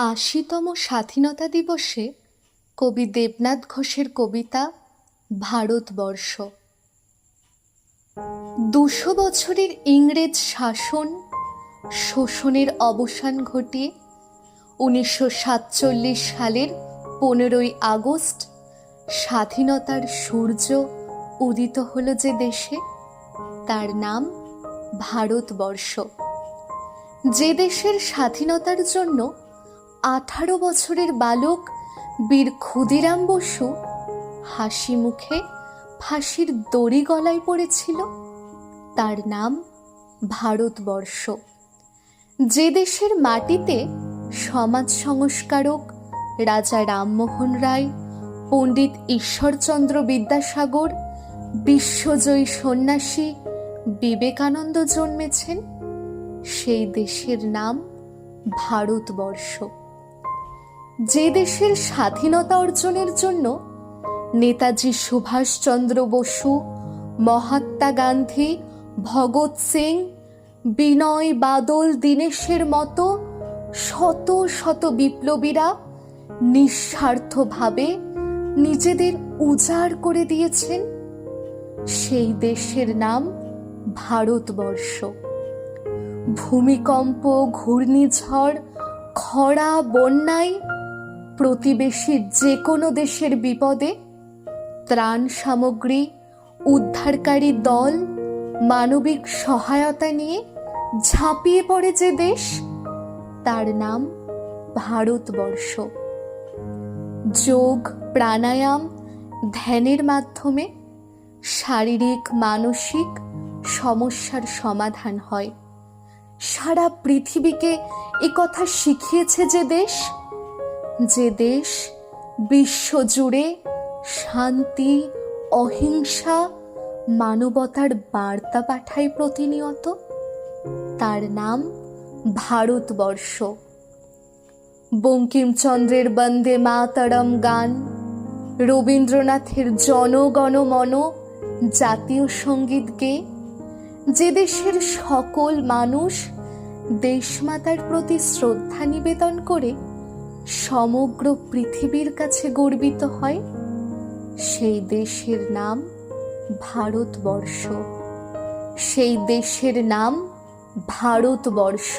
৮০তম স্বাধীনতা দিবসে কবি দেবনাথ ঘোষের কবিতা ভারতবর্ষ। ২০০ বছরের ইংরেজ শাসন শোষণের অবসান ঘটিয়ে ১৯৪৭ সালের ১৫ই আগস্ট স্বাধীনতার সূর্য উদিত হলো যে দেশে, তার নাম ভারতবর্ষ। যে দেশের স্বাধীনতার জন্য ১৮ বছরের বালক বীর ক্ষুদিরাম বসু হাসি মুখে ফাঁসির দড়ি গলায় পড়েছিল, তার নাম ভারতবর্ষ। যে দেশের মাটিতে সমাজ সংস্কারক রাজা রামমোহন রায়, পণ্ডিত ঈশ্বরচন্দ্র বিদ্যাসাগর, বিশ্বজয়ী সন্ন্যাসী বিবেকানন্দ জন্মেছেন, সেই দেশের নাম ভারতবর্ষ। যে দেশের স্বাধীনতা অর্জনের জন্য নেতাজি সুভাষচন্দ্র বসু, মহাত্মা গান্ধী, ভগৎ সিং, বিনয় বাদল দীনেশের মতো শত শত বিপ্লবীরা নিঃস্বার্থভাবে নিজেদের উজাড় করে দিয়েছেন, সেই দেশের নাম ভারতবর্ষ। ভূমিকম্প, ঘূর্ণিঝড়, খরা, বন্যায় প্রতিবেশী যে কোনো দেশের বিপদে ত্রাণ সামগ্রী, উদ্ধারকারী দল, মানবিক সহায়তা নিয়ে ঝাঁপিয়ে পড়ে যে দেশ, তার নাম ভারতবর্ষ। যোগ, প্রাণায়াম, ধ্যানের মাধ্যমে শারীরিক মানসিক সমস্যার সমাধান হয়। সারা পৃথিবীকে একথা শিখিয়েছে যে দেশ বিশ্বজুড়ে শান্তি, অহিংসা, মানবতার বার্তা পাঠায় প্রতিনিয়ত, তার নাম ভারতবর্ষ। বঙ্কিমচন্দ্রের বন্দে মাতরম গান, রবীন্দ্রনাথের জনগণ মন জাতীয় সঙ্গীত গেয়ে যে দেশের সকল মানুষ দেশমাতার প্রতি শ্রদ্ধা নিবেদন করে সমগ্র পৃথিবীর কাছে গর্বিত হয়, সেই দেশের নাম ভারতবর্ষ। সেই দেশের নাম ভারতবর্ষ।